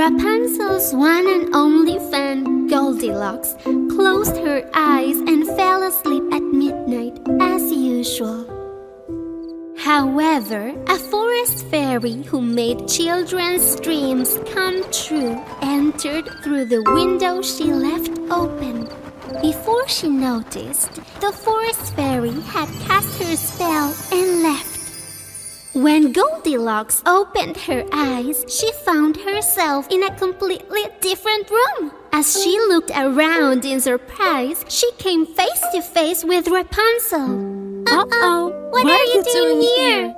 Rapunzel's one and only fan, Goldilocks, closed her eyes and fell asleep at midnight as usual. However, a forest fairy who made children's dreams come true entered through the window she left open. Before she noticed, the forest fairy had cast her spell and left. When Goldilocks opened her eyes, she found herself in a completely different room. As she looked around in surprise, she came face to face with Rapunzel. Uh-oh, what are you doing here?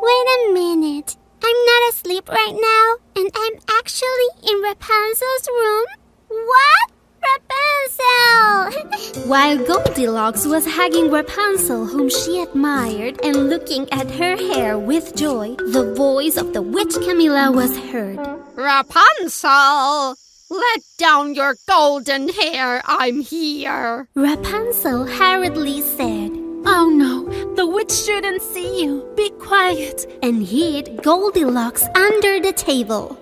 Wait a minute. I'm not asleep right now, and I'm actually in Rapunzel's room? What? Rapunzel! While Goldilocks was hugging Rapunzel, whom she admired, and looking at her hair with joy, the voice of the witch Camilla was heard. Rapunzel! Let down your golden hair, I'm here. Rapunzel hurriedly said, Oh no, the witch shouldn't see you. Be quiet. And hid Goldilocks under the table.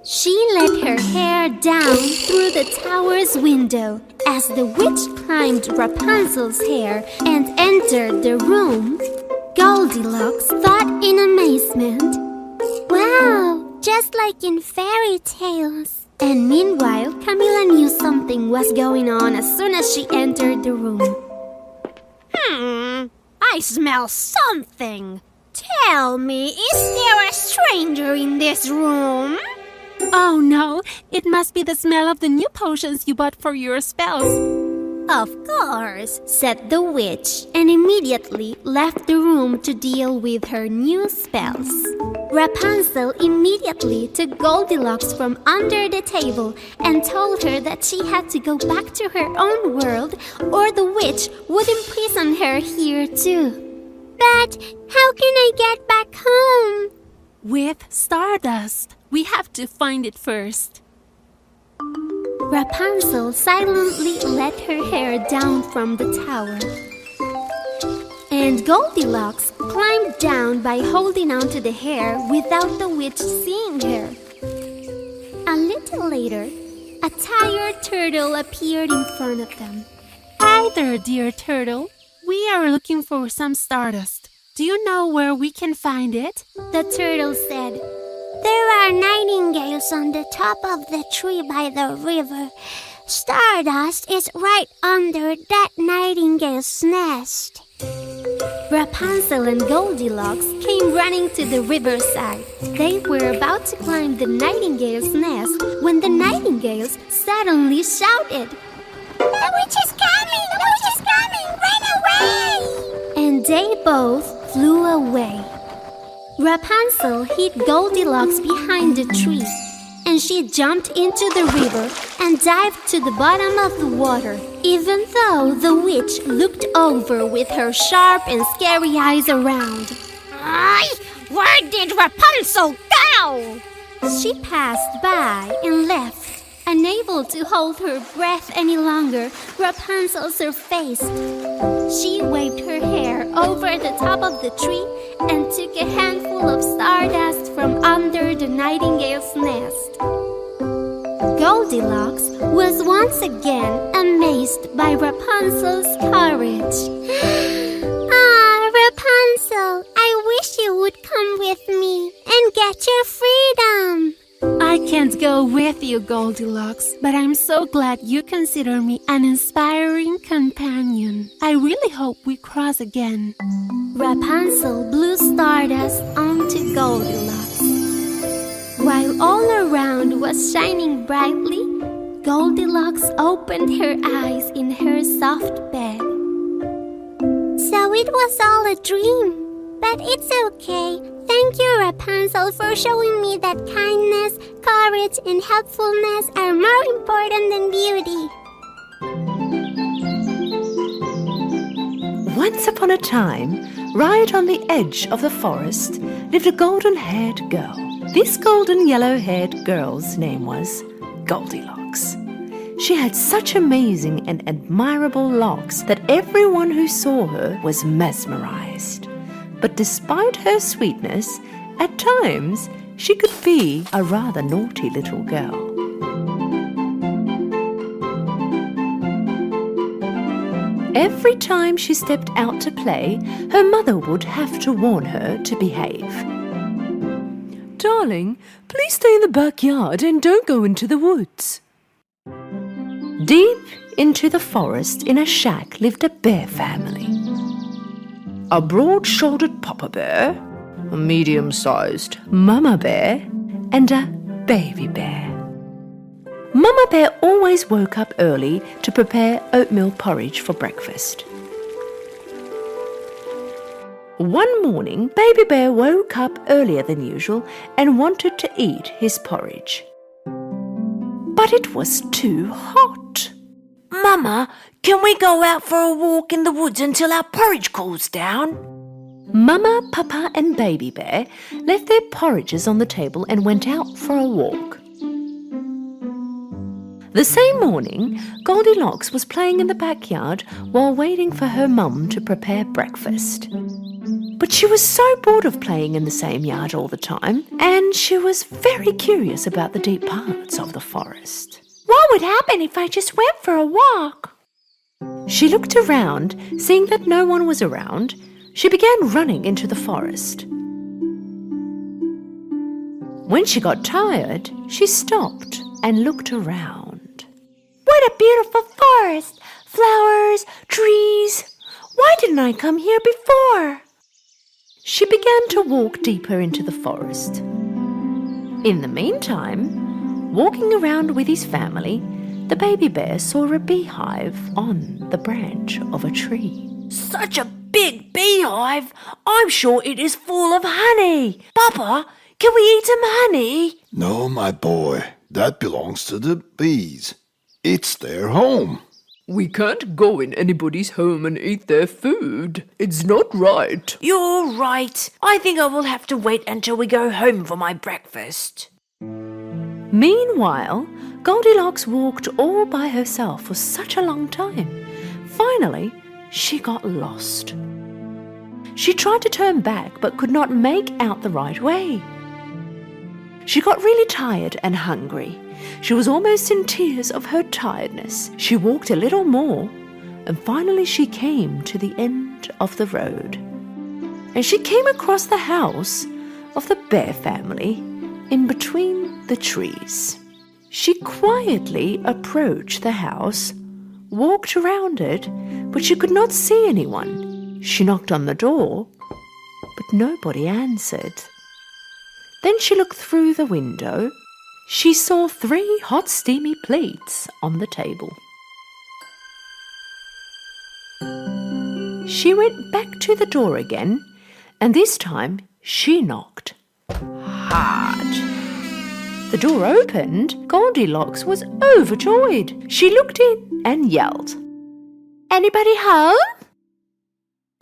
She let her hair down through the tower's window. As the witch climbed Rapunzel's hair and entered the room, Goldilocks thought in amazement, Wow, just like in fairy tales. And meanwhile, Camilla knew something was going on as soon as she entered the room. I smell something. Tell me, is there a stranger in this room? Oh no, it must be the smell of the new potions you bought for your spells. Of course, said the witch, and immediately left the room to deal with her new spells. Rapunzel immediately took Goldilocks from under the table and told her that she had to go back to her own world or the witch would imprison her here too. But how can I get back home? With stardust. We have to find it first. Rapunzel silently let her hair down from the tower. And Goldilocks climbed down by holding onto the hair without the witch seeing her. A little later, a tired turtle appeared in front of them. Hi there, dear turtle. We are looking for some stardust. Do you know where we can find it? The turtle said, There are nightingales on the top of the tree by the river. Stardust is right under that nightingale's nest. Rapunzel and Goldilocks came running to the riverside. They were about to climb the nightingale's nest when the nightingales suddenly shouted, The witch is coming! The witch is coming! Run away! And they both flew away. Rapunzel hid Goldilocks behind the tree, and she jumped into the river and dived to the bottom of the water, even though the witch looked over with her sharp and scary eyes around. Where did Rapunzel go? She passed by and left. Unable to hold her breath any longer, Rapunzel surfaced. She waved her hair over the top of the tree and took a handful of stardust from under the nightingale's nest. Goldilocks was once again amazed by Rapunzel's courage. Rapunzel, I wish you would come with me and get your freedom. I can't go with you, Goldilocks, but I'm so glad you consider me an inspiring companion. I really hope we cross again. Rapunzel blew stardust onto Goldilocks. While all around was shining brightly, Goldilocks opened her eyes in her soft bed. So it was all a dream, but it's okay. Thank you, Rapunzel, for showing me that kindness, courage, and helpfulness are more important than beauty. Once upon a time, right on the edge of the forest, lived a golden-haired girl. This golden yellow-haired girl's name was Goldilocks. She had such amazing and admirable locks that everyone who saw her was mesmerized. But despite her sweetness, at times she could be a rather naughty little girl. Every time she stepped out to play, her mother would have to warn her to behave. "Darling, please stay in the backyard and don't go into the woods." Deep into the forest in a shack lived a bear family. A broad-shouldered papa bear, a medium-sized mama bear, and a baby bear. Mama Bear always woke up early to prepare oatmeal porridge for breakfast. One morning, Baby Bear woke up earlier than usual and wanted to eat his porridge. But it was too hot. Mama, can we go out for a walk in the woods until our porridge cools down? Mama, Papa and Baby Bear left their porridges on the table and went out for a walk. The same morning, Goldilocks was playing in the backyard while waiting for her mum to prepare breakfast. But she was so bored of playing in the same yard all the time, and she was very curious about the deep parts of the forest. What would happen if I just went for a walk? She looked around, seeing that no one was around. She began running into the forest. When she got tired, she stopped and looked around. What a beautiful forest! Flowers, trees. Why didn't I come here before? She began to walk deeper into the forest. In the meantime, walking around with his family, the baby bear saw a beehive on the branch of a tree. Such a big beehive! I'm sure it is full of honey. Papa, can we eat some honey? No, my boy, that belongs to the bees. It's their home. We can't go in anybody's home and eat their food. It's not right. You're right. I think I will have to wait until we go home for my breakfast. Meanwhile, Goldilocks walked all by herself for such a long time. Finally, she got lost. She tried to turn back but could not make out the right way. She got really tired and hungry. She was almost in tears of her tiredness. She walked a little more, and finally she came to the end of the road. And she came across the house of the bear family in between the trees. She quietly approached the house, walked around it, but she could not see anyone. She knocked on the door, but nobody answered. Then she looked through the window. She saw 3 hot steamy plates on the table. She went back to the door again, and this time she knocked hard. The door opened. Goldilocks was overjoyed. She looked in and yelled, "Anybody home?"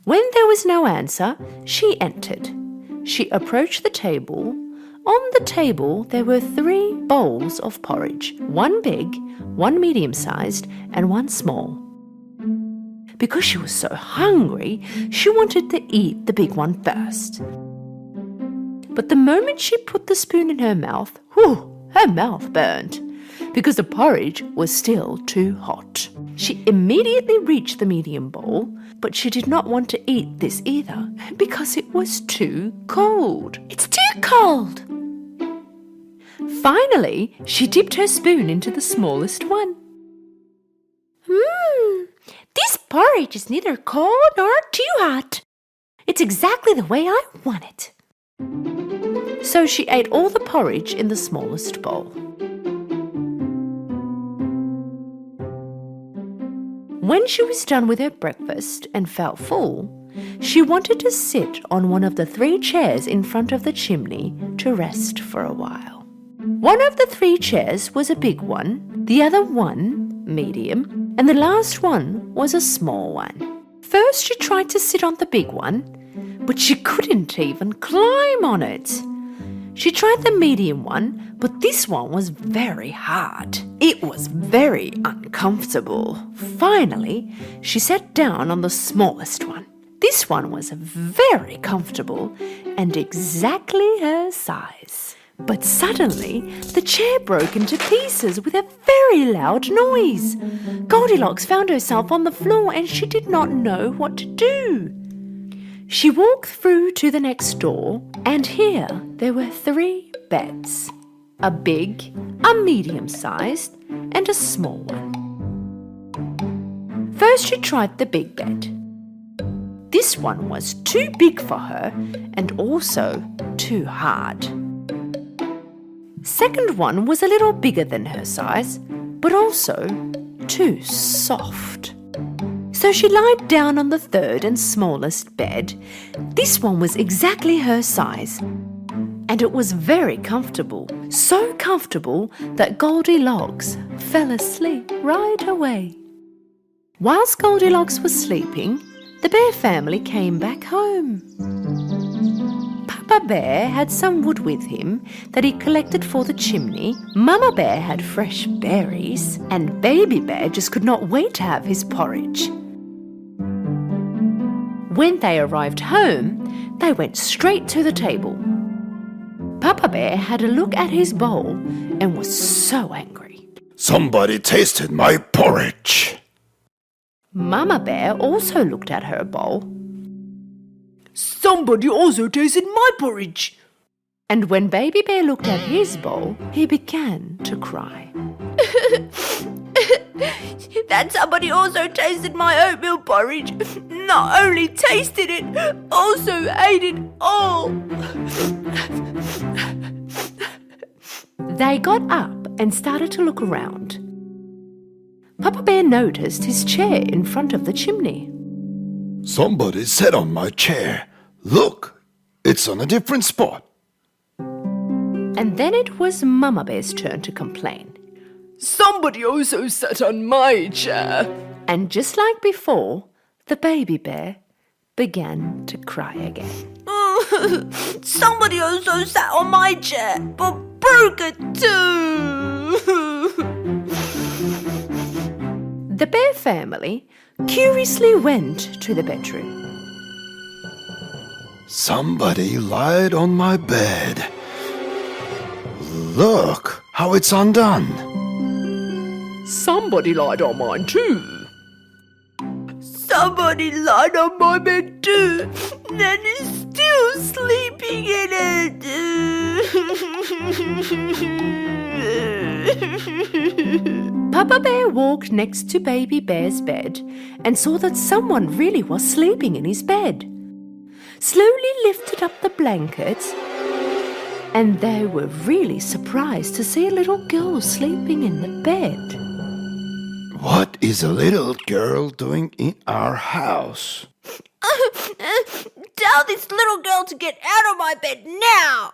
When there was no answer, she entered. She approached the table. On the table there were 3 bowls of porridge, 1 big, 1 medium-sized, and 1 small. Because she was so hungry, she wanted to eat the big one first. But the moment she put the spoon in her mouth, her mouth burned, because the porridge was still too hot. She immediately reached the medium bowl, but she did not want to eat this either, because it was too cold. It's too cold! Finally, she dipped her spoon into the smallest one. This porridge is neither cold nor too hot. It's exactly the way I want it. So she ate all the porridge in the smallest bowl. When she was done with her breakfast and felt full, she wanted to sit on one of the 3 chairs in front of the chimney to rest for a while. One of the 3 chairs was a big one, the other one medium, and the last one was a small one. First she tried to sit on the big one, but she couldn't even climb on it. She tried the medium one, but this one was very hard. It was very uncomfortable. Finally, she sat down on the smallest one. This one was very comfortable and exactly her size. But suddenly, the chair broke into pieces with a very loud noise. Goldilocks found herself on the floor and she did not know what to do. She walked through to the next door, and here there were 3 beds. A big, a medium-sized, and a small one. First she tried the big bed. This one was too big for her and also too hard. Second one was a little bigger than her size, but also too soft. So she lied down on the third and smallest bed. This one was exactly her size, and it was very comfortable. So comfortable that Goldilocks fell asleep right away. Whilst Goldilocks was sleeping, the bear family came back home. Papa Bear had some wood with him that he collected for the chimney. Mama Bear had fresh berries, and Baby Bear just could not wait to have his porridge. When they arrived home, they went straight to the table. Papa Bear had a look at his bowl and was so angry. Somebody tasted my porridge. Mama Bear also looked at her bowl. Somebody also tasted my porridge. And when Baby Bear looked at his bowl, he began to cry. That somebody also tasted my oatmeal porridge. Not only tasted it, also ate it all. They got up and started to look around. Papa Bear noticed his chair in front of the chimney. Somebody sat on my chair. Look, it's on a different spot. And then it was Mama Bear's turn to complain. Somebody also sat on my chair. And just like before, the Baby Bear began to cry again. Somebody also sat on my chair, but broke it too. The bear family curiously went to the bedroom. Somebody lied on my bed. Look how it's undone. Somebody lied on mine too. Somebody lied on my bed too, then is still sleeping in it. Papa Bear walked next to Baby Bear's bed and saw that someone really was sleeping in his bed. Slowly lifted up the blankets, and they were really surprised to see a little girl sleeping in the bed. What is a little girl doing in our house? Tell this little girl to get out of my bed now.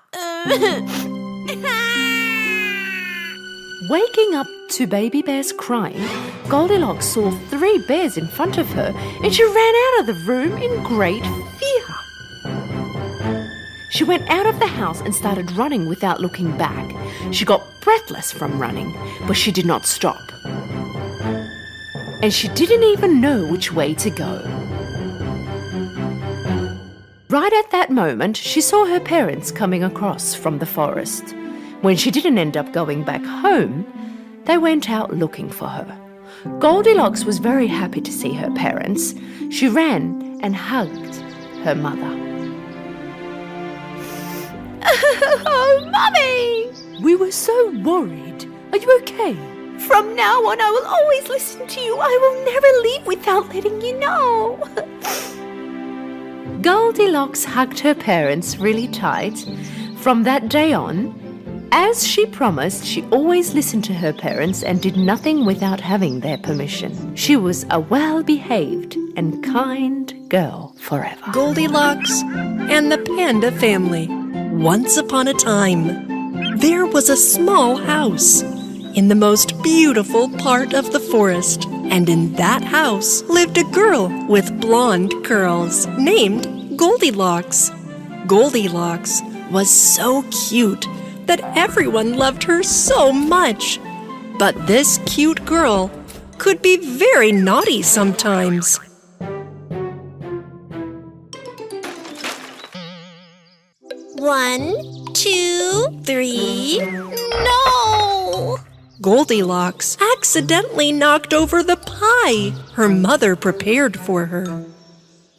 Waking up to Baby Bear's crying, Goldilocks saw 3 bears in front of her and she ran out of the room in great fear. She went out of the house and started running without looking back. She got breathless from running, but she did not stop. And she didn't even know which way to go. Right at that moment, she saw her parents coming across from the forest. When she didn't end up going back home, they went out looking for her. Goldilocks was very happy to see her parents. She ran and hugged her mother. Oh, Mummy! We were so worried. Are you okay? From now on, I will always listen to you. I will never leave without letting you know. Goldilocks hugged her parents really tight. From that day on, as she promised, she always listened to her parents and did nothing without having their permission. She was a well-behaved and kind girl forever. Goldilocks and the Panda Family. Once upon a time, there was a small house in the most beautiful part of the forest. And in that house lived a girl with blonde curls named Goldilocks. Goldilocks was so cute that everyone loved her so much. But this cute girl could be very naughty sometimes. One, 2, 3. No! Goldilocks accidentally knocked over the pie her mother prepared for her.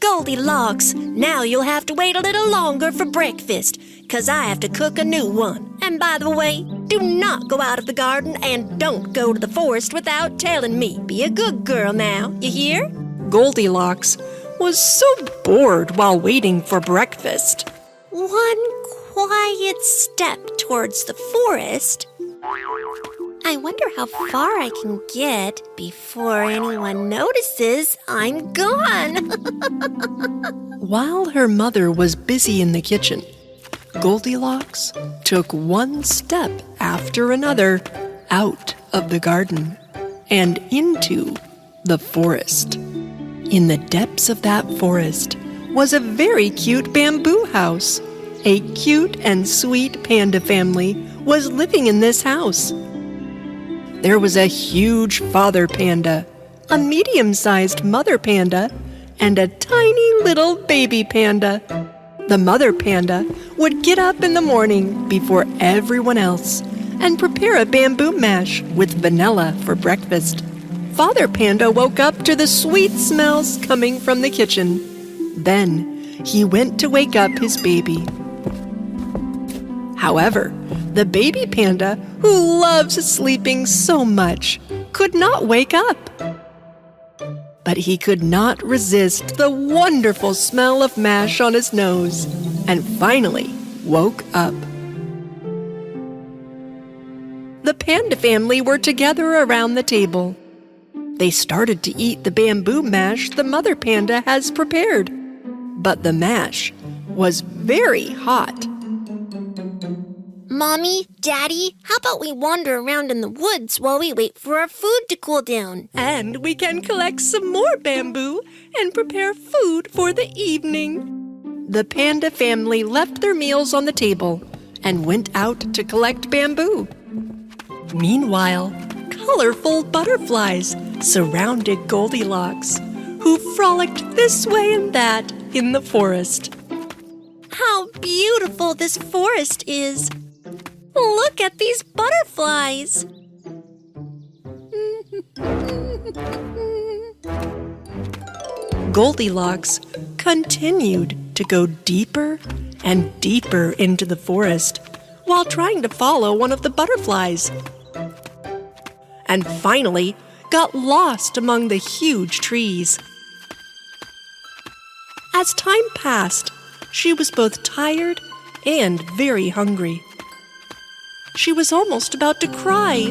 Goldilocks, now you'll have to wait a little longer for breakfast, 'cause I have to cook a new one. And by the way, do not go out of the garden and don't go to the forest without telling me. Be a good girl now, you hear? Goldilocks was so bored while waiting for breakfast. One quiet step towards the forest. I wonder how far I can get before anyone notices I'm gone. While her mother was busy in the kitchen, Goldilocks took one step after another out of the garden and into the forest. In the depths of that forest was a very cute bamboo house. A cute and sweet panda family was living in this house. There was a huge father panda, a medium-sized mother panda, and a tiny little baby panda. The mother panda would get up in the morning before everyone else and prepare a bamboo mash with vanilla for breakfast. Father panda woke up to the sweet smells coming from the kitchen. Then he went to wake up his baby. However, the baby panda, who loves sleeping so much, could not wake up. But he could not resist the wonderful smell of mash on his nose and finally woke up. The panda family were together around the table. They started to eat the bamboo mash the mother panda has prepared. But the mash was very hot. Mommy, Daddy, how about we wander around in the woods while we wait for our food to cool down? And we can collect some more bamboo and prepare food for the evening. The panda family left their meals on the table and went out to collect bamboo. Meanwhile, colorful butterflies surrounded Goldilocks, who frolicked this way and that in the forest. How beautiful this forest is! Look at these butterflies! Goldilocks continued to go deeper and deeper into the forest while trying to follow one of the butterflies. And finally got lost among the huge trees. As time passed, she was both tired and very hungry. She was almost about to cry.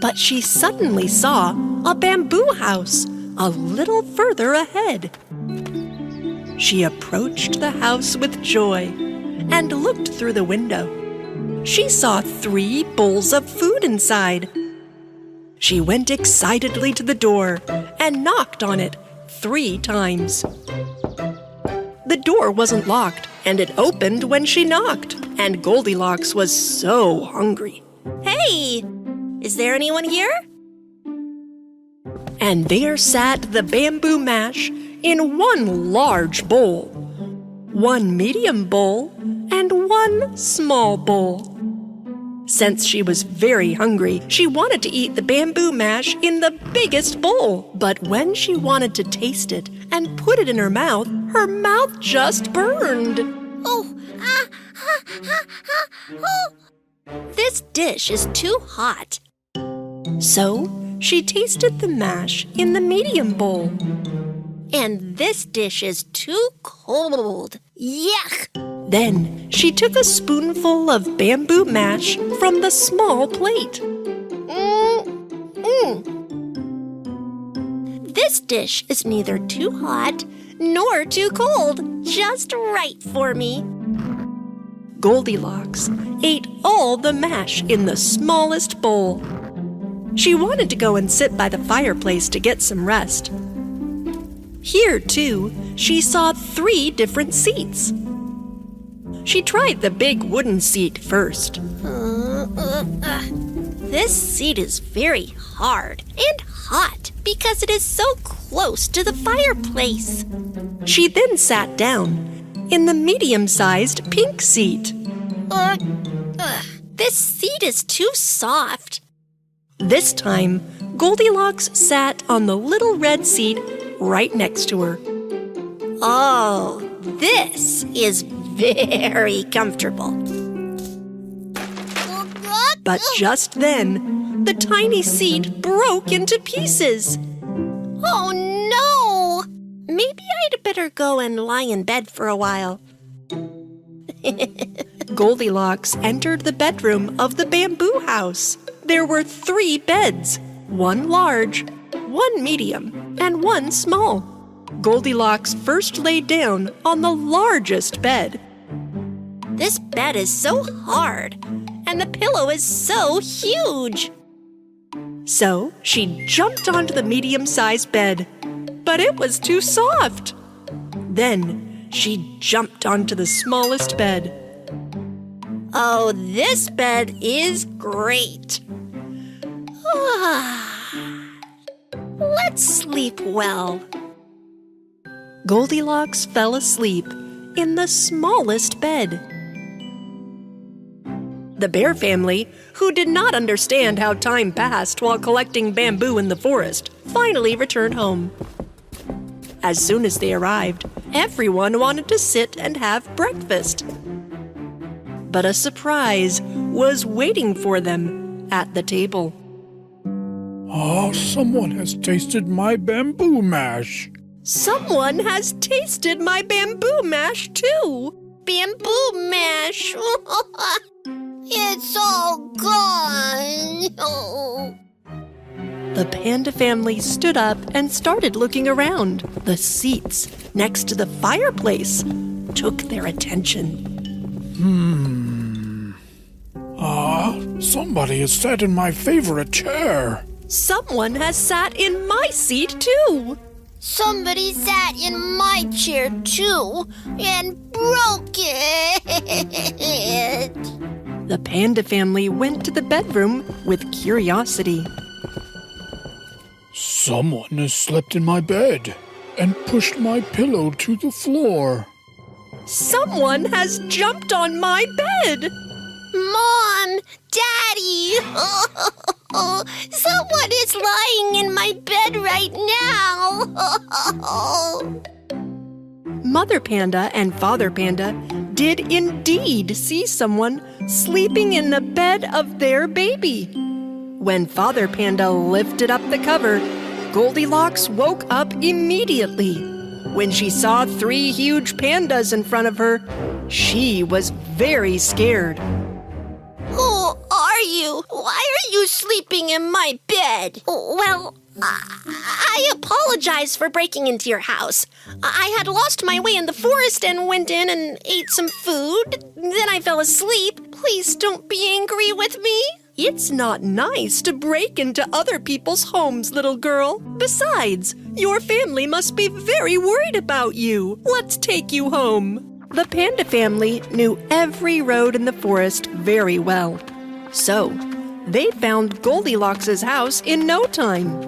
But she suddenly saw a bamboo house a little further ahead. She approached the house with joy and looked through the window. She saw 3 bowls of food inside. She went excitedly to the door and knocked on it 3 times. The door wasn't locked, and it opened when she knocked, and Goldilocks was so hungry. Hey! Is there anyone here? And there sat the bamboo mash in 1 large bowl, 1 medium bowl, and 1 small bowl. Since she was very hungry, she wanted to eat the bamboo mash in the biggest bowl. But when she wanted to taste it and put it in her mouth just burned. This dish is too hot. So she tasted the mash in the medium bowl. And this dish is too cold. Yuck! Then she took a spoonful of bamboo mash from the small plate. This dish is neither too hot nor too cold. Just right for me. Goldilocks ate all the mash in the smallest bowl. She wanted to go and sit by the fireplace to get some rest. Here, too, she saw 3 different seats. She tried the big wooden seat first. This seat is very hard and hot because it is so close to the fireplace. She then sat down in the medium-sized pink seat. This seat is too soft. This time, Goldilocks sat on the little red seat right next to her. Oh, this is very comfortable. But just then, the tiny seat broke into pieces. Oh no! Maybe I'd better go and lie in bed for a while. Goldilocks entered the bedroom of the bamboo house. There were 3 beds, 1 large, 1 medium, and 1 small. Goldilocks first lay down on the largest bed. This bed is so hard, and the pillow is so huge. So she jumped onto the medium-sized bed, but it was too soft. Then she jumped onto the smallest bed. Oh, this bed is great. Let's sleep well. Goldilocks fell asleep in the smallest bed. The bear family, who did not understand how time passed while collecting bamboo in the forest, finally returned home. As soon as they arrived, everyone wanted to sit and have breakfast. But a surprise was waiting for them at the table. Oh, someone has tasted my bamboo mash. Someone has tasted my bamboo mash, too. Bamboo mash. It's all gone. Oh. The panda family stood up and started looking around. The seats next to the fireplace took their attention. Somebody has sat in my favorite chair. Someone has sat in my seat, too. Somebody sat in my chair too and broke it. The panda family went to the bedroom with curiosity. Someone has slept in my bed and pushed my pillow to the floor. Someone has jumped on my bed. Mom, Daddy, someone is lying in my bed right now. Mother Panda and Father Panda did indeed see someone sleeping in the bed of their baby. When Father Panda lifted up the cover, Goldilocks woke up immediately. When she saw 3 huge pandas in front of her, she was very scared. Who are you? Why are you sleeping in my bed? Well, I apologize for breaking into your house. I had lost my way in the forest and went in and ate some food. Then I fell asleep. Please don't be angry with me. It's not nice to break into other people's homes, little girl. Besides, your family must be very worried about you. Let's take you home. The panda family knew every road in the forest very well. So, they found Goldilocks' house in no time.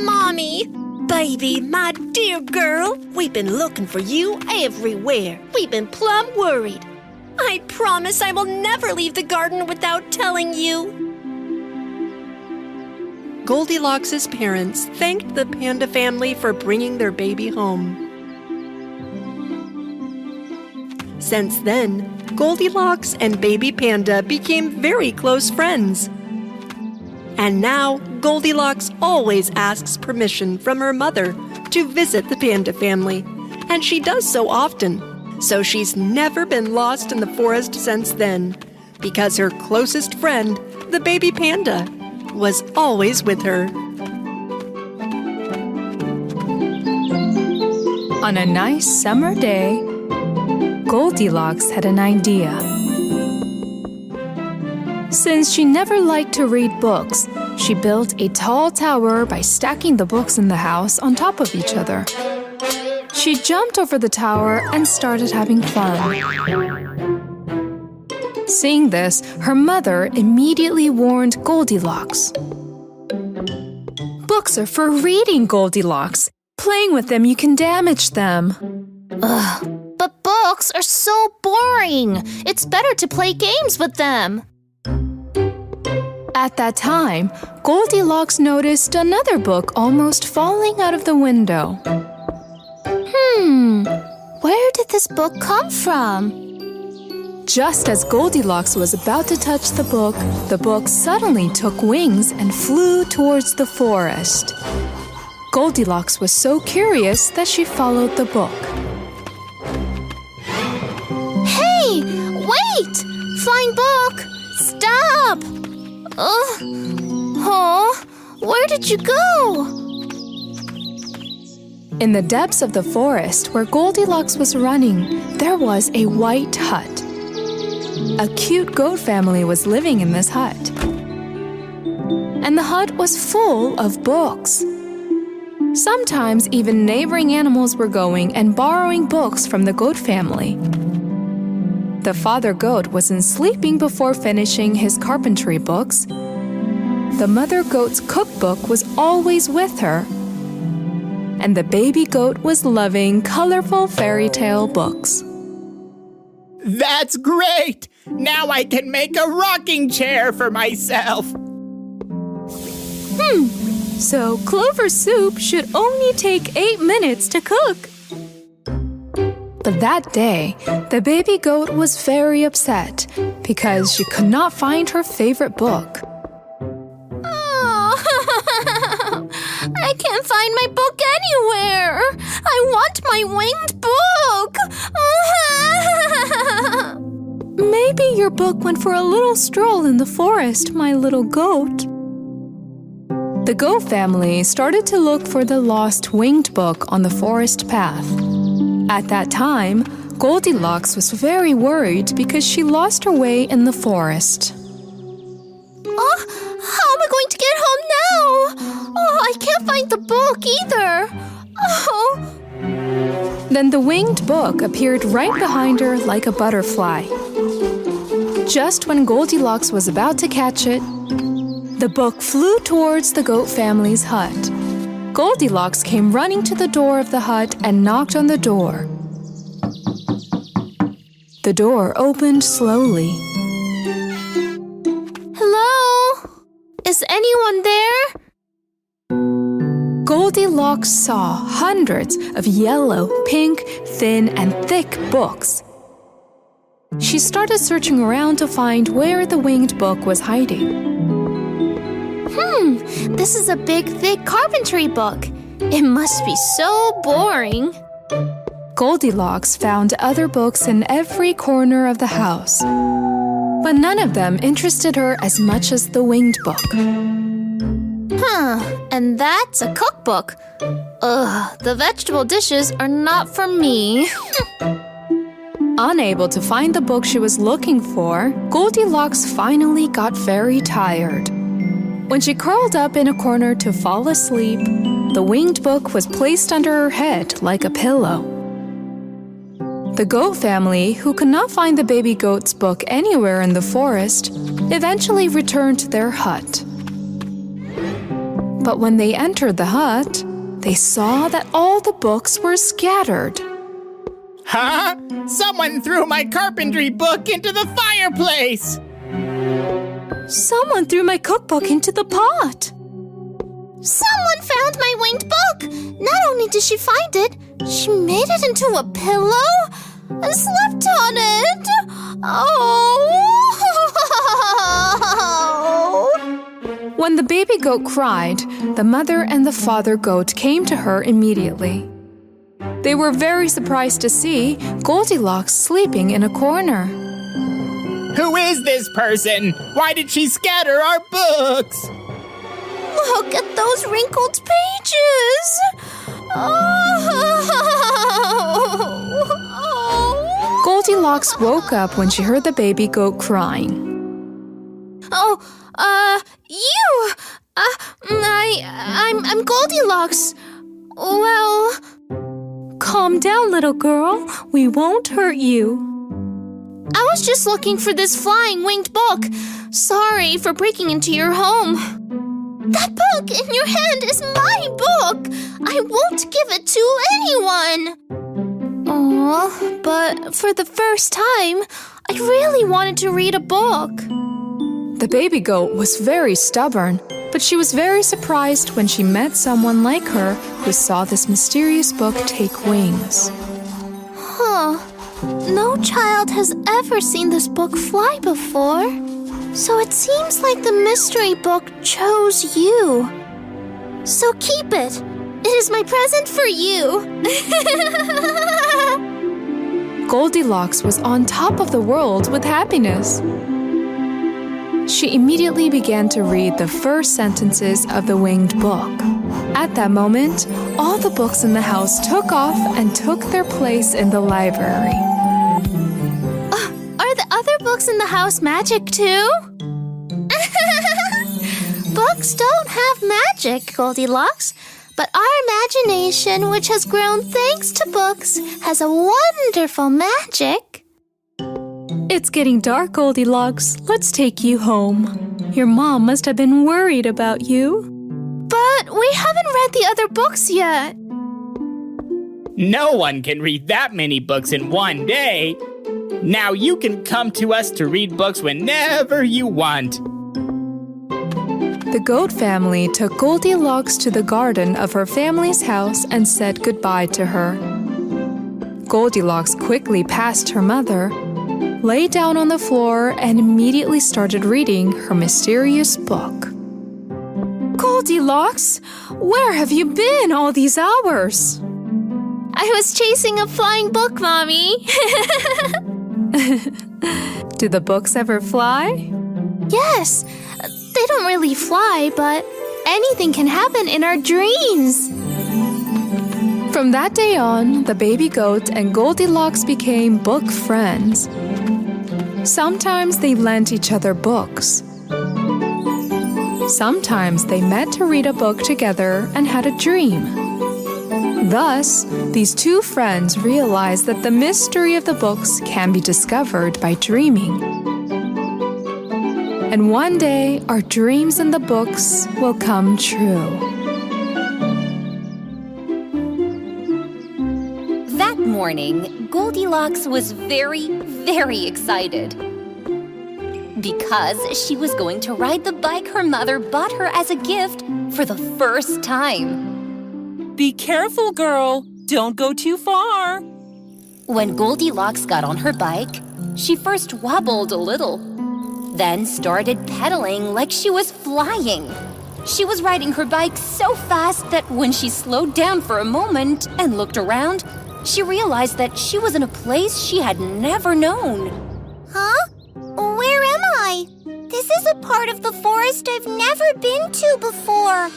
Mommy, baby, my dear girl, we've been looking for you everywhere. We've been plumb worried. I promise I will never leave the garden without telling you. Goldilocks' parents thanked the panda family for bringing their baby home. Since then, Goldilocks and baby panda became very close friends. And now, Goldilocks always asks permission from her mother to visit the panda family, and she does so often. So she's never been lost in the forest since then, because her closest friend, the baby panda, was always with her. On a nice summer day, Goldilocks had an idea. Since she never liked to read books, she built a tall tower by stacking the books in the house on top of each other. She jumped over the tower and started having fun. Seeing this, her mother immediately warned Goldilocks. Books are for reading, Goldilocks. Playing with them, you can damage them. Ugh, But books are so boring. It's better to play games with them. At that time, Goldilocks noticed another book almost falling out of the window. Where did this book come from? Just as Goldilocks was about to touch the book suddenly took wings and flew towards the forest. Goldilocks was so curious that she followed the book. Hey, wait! Flying book! Stop! Where did you go? In the depths of the forest where Goldilocks was running, there was a white hut. A cute goat family was living in this hut. And the hut was full of books. Sometimes even neighboring animals were going and borrowing books from the goat family. The father goat wasn't sleeping before finishing his carpentry books. The mother goat's cookbook was always with her. And the baby goat was loving colorful fairy tale books. That's great! Now I can make a rocking chair for myself. So clover soup should only take 8 minutes to cook. But that day, the baby goat was very upset because she could not find her favorite book. I can't find my book anywhere. I want my winged book. Maybe your book went for a little stroll in the forest, my little goat. The goat family started to look for the lost winged book on the forest path. At that time, Goldilocks was very worried because she lost her way in the forest. How am I going to get home now? I can't find the book either. Then the winged book appeared right behind her like a butterfly. Just when Goldilocks was about to catch it, the book flew towards the goat family's hut. Goldilocks came running to the door of the hut and knocked on the door. The door opened slowly. Hello? Is anyone there? Goldilocks saw hundreds of yellow, pink, thin, and thick books. She started searching around to find where the winged book was hiding. This is a big, thick carpentry book. It must be so boring. Goldilocks found other books in every corner of the house, but none of them interested her as much as the winged book. And that's a cookbook. The vegetable dishes are not for me. Unable to find the book she was looking for, Goldilocks finally got very tired. When she curled up in a corner to fall asleep, the winged book was placed under her head like a pillow. The goat family, who could not find the baby goat's book anywhere in the forest, eventually returned to their hut. But when they entered the hut, they saw that all the books were scattered. Huh? Someone threw my carpentry book into the fireplace! Someone threw my cookbook into the pot. Someone found my winged book. Not only did she find it, she made it into a pillow and slept on it. When the baby goat cried, the mother and the father goat came to her immediately. They were very surprised to see Goldilocks sleeping in a corner. Who is this person? Why did she scatter our books? Look at those wrinkled pages. Goldilocks woke up when she heard the baby goat crying. You! I'm Goldilocks. Well... Calm down, little girl. We won't hurt you. I was just looking for this flying winged book. Sorry for breaking into your home. That book in your hand is my book. I won't give it to anyone. Oh, but for the first time, I really wanted to read a book. The baby goat was very stubborn, but she was very surprised when she met someone like her who saw this mysterious book take wings. Huh. No child has ever seen this book fly before. So it seems like the mystery book chose you. So keep it. It is my present for you. Goldilocks was on top of the world with happiness. She immediately began to read the first sentences of the winged book. At that moment, all the books in the house took off and took their place in the library. Are the other books in the house magic too? Books don't have magic, Goldilocks, but our imagination, which has grown thanks to books, has a wonderful magic. It's getting dark, Goldilocks. Let's take you home. Your mom must have been worried about you. But we haven't read the other books yet. No one can read that many books in one day. Now you can come to us to read books whenever you want. The goat family took Goldilocks to the garden of her family's house and said goodbye to her. Goldilocks quickly passed her mother, lay down on the floor, and immediately started reading her mysterious book. Goldilocks, where have you been all these hours? I was chasing a flying book, Mommy. Do the books ever fly? Yes, they don't really fly, but anything can happen in our dreams. From that day on, the baby goat and Goldilocks became book friends. Sometimes they lent each other books. Sometimes they met to read a book together and had a dream. Thus, these two friends realized that the mystery of the books can be discovered by dreaming. And one day, our dreams in the books will come true. That morning, Goldilocks was very, very excited. Because she was going to ride the bike her mother bought her as a gift for the first time. Be careful, girl. Don't go too far. When Goldilocks got on her bike, she first wobbled a little, then started pedaling like she was flying. She was riding her bike so fast that when she slowed down for a moment and looked around, she realized that she was in a place she had never known. Huh? Where am I? This is a part of the forest I've never been to before.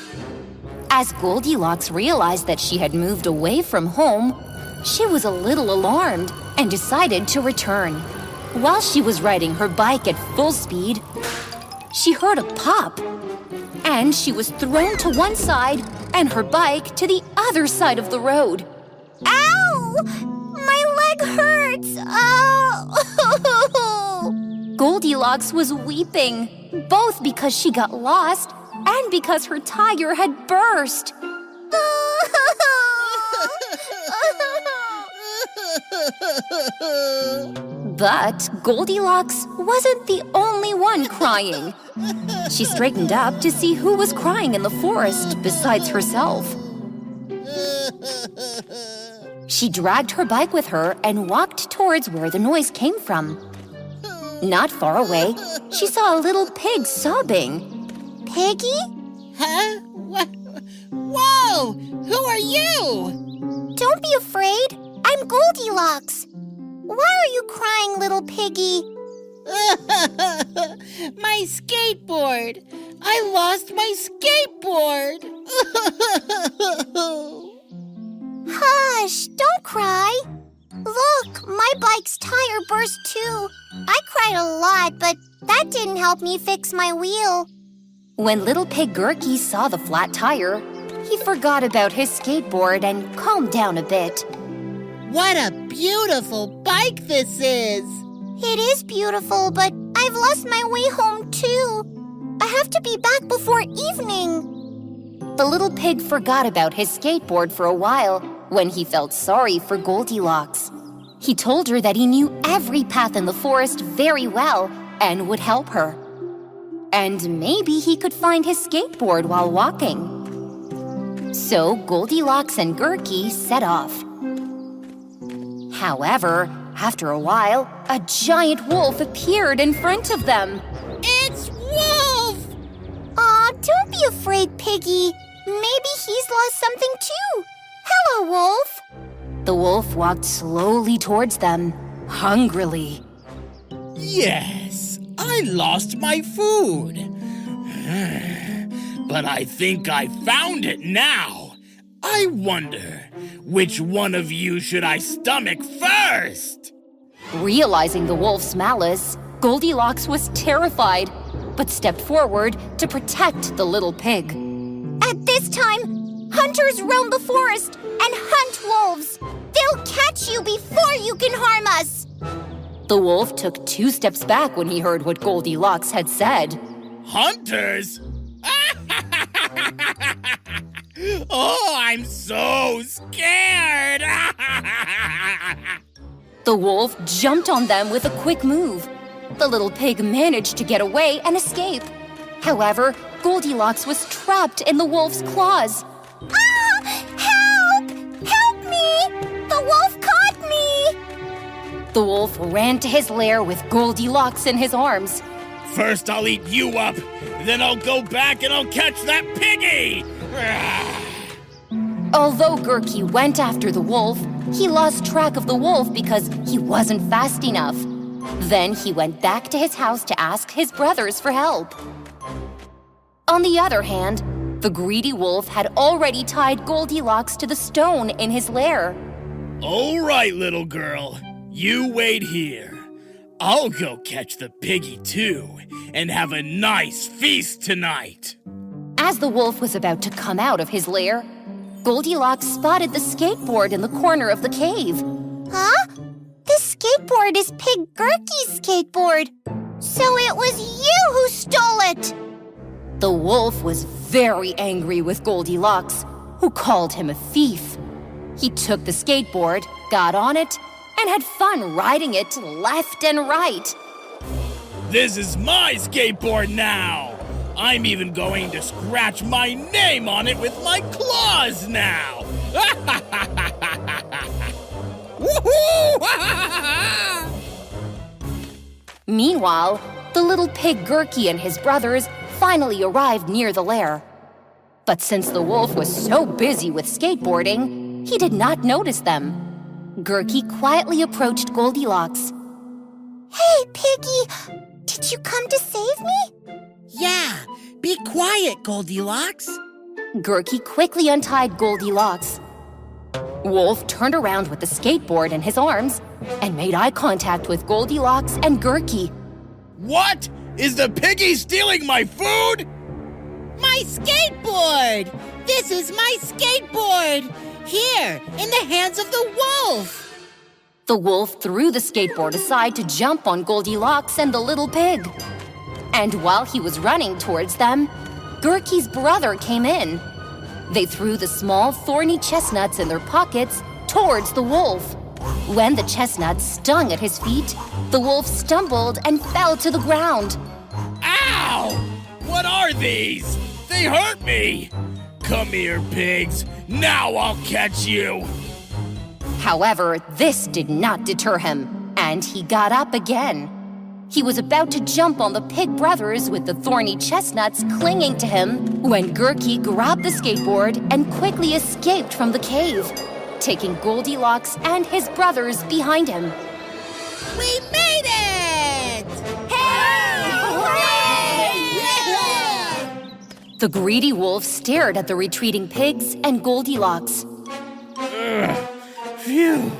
As Goldilocks realized that she had moved away from home, she was a little alarmed and decided to return. While she was riding her bike at full speed, she heard a pop, and she was thrown to one side and her bike to the other side of the road. Ow! My leg hurts! Oh! Goldilocks was weeping, both because she got lost and because her tire had burst. But Goldilocks wasn't the only one crying. She straightened up to see who was crying in the forest besides herself. She dragged her bike with her and walked towards where the noise came from. Not far away, she saw a little pig sobbing. Piggy? Huh? What? Whoa! Who are you? Don't be afraid. I'm Goldilocks. Why are you crying, little piggy? My skateboard! I lost my skateboard! Hush, don't cry. Look, my bike's tire burst too. I cried a lot, but that didn't help me fix my wheel. When little pig Gurky saw the flat tire, he forgot about his skateboard and calmed down a bit. What a beautiful bike this is! It is beautiful, but I've lost my way home too. I have to be back before evening. The little pig forgot about his skateboard for a while when he felt sorry for Goldilocks. He told her that he knew every path in the forest very well and would help her. And maybe he could find his skateboard while walking. So Goldilocks and Gurky set off. However, after a while, a giant wolf appeared in front of them. It's Wolf! Aw, don't be afraid, Piggy. Maybe he's lost something too. Hello, Wolf. The wolf walked slowly towards them, hungrily. Yes, I lost my food. But I think I found it now. I wonder, which one of you should I stomach first? Realizing the wolf's malice, Goldilocks was terrified, but stepped forward to protect the little pig. At this time, hunters roam the forest and hunt wolves. They'll catch you before you can harm us. The wolf took 2 steps back when he heard what Goldilocks had said. Hunters? Oh, I'm so scared! The wolf jumped on them with a quick move. The little pig managed to get away and escape. However, Goldilocks was trapped in the wolf's claws. Ah! Help! Help me! The wolf caught me! The wolf ran to his lair with Goldilocks in his arms. First I'll eat you up, then I'll go back and I'll catch that piggy! Although Gurky went after the wolf, he lost track of the wolf because he wasn't fast enough. Then he went back to his house to ask his brothers for help. On the other hand, the greedy wolf had already tied Goldilocks to the stone in his lair. All right, little girl, you wait here. I'll go catch the piggy too and have a nice feast tonight. As the wolf was about to come out of his lair, Goldilocks spotted the skateboard in the corner of the cave. Huh? This skateboard is Pig Gurky's skateboard. So it was you who stole it! The wolf was very angry with Goldilocks, who called him a thief. He took the skateboard, got on it, and had fun riding it left and right. This is my skateboard now! I'm even going to scratch my name on it with my claws now! Meanwhile, the little pig Gurky and his brothers finally arrived near the lair. But since the wolf was so busy with skateboarding, he did not notice them. Gurky quietly approached Goldilocks. Hey, Piggy! Did you come to save me? Yeah, be quiet, Goldilocks. Gurky quickly untied Goldilocks. Wolf turned around with the skateboard in his arms and made eye contact with Goldilocks and Gurky. What? Is the piggy stealing my food? My skateboard! This is my skateboard! Here, in the hands of the wolf! The wolf threw the skateboard aside to jump on Goldilocks and the little pig. And while he was running towards them, Gurky's brother came in. They threw the small thorny chestnuts in their pockets towards the wolf. When the chestnuts stung at his feet, the wolf stumbled and fell to the ground. Ow! What are these? They hurt me! Come here, pigs. Now I'll catch you! However, this did not deter him, and he got up again. He was about to jump on the pig brothers with the thorny chestnuts clinging to him when Gurky grabbed the skateboard and quickly escaped from the cave, taking Goldilocks and his brothers behind him. We made it! Hey! Hooray! The greedy wolf stared at the retreating pigs and Goldilocks. Phew!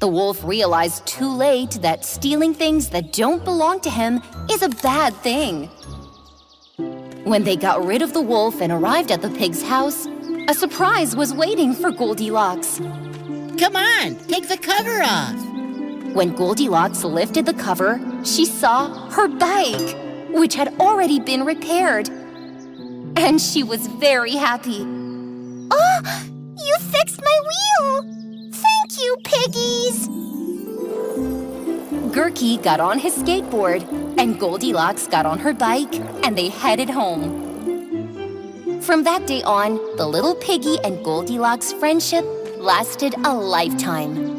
The wolf realized too late that stealing things that don't belong to him is a bad thing. When they got rid of the wolf and arrived at the pig's house, a surprise was waiting for Goldilocks. Come on, take the cover off. When Goldilocks lifted the cover, she saw her bike, which had already been repaired. And she was very happy. Oh, you fixed my wheel! Thank you, Pig! piggies! Gurky got on his skateboard, and Goldilocks got on her bike, and they headed home. From that day on, the little piggy and Goldilocks' friendship lasted a lifetime.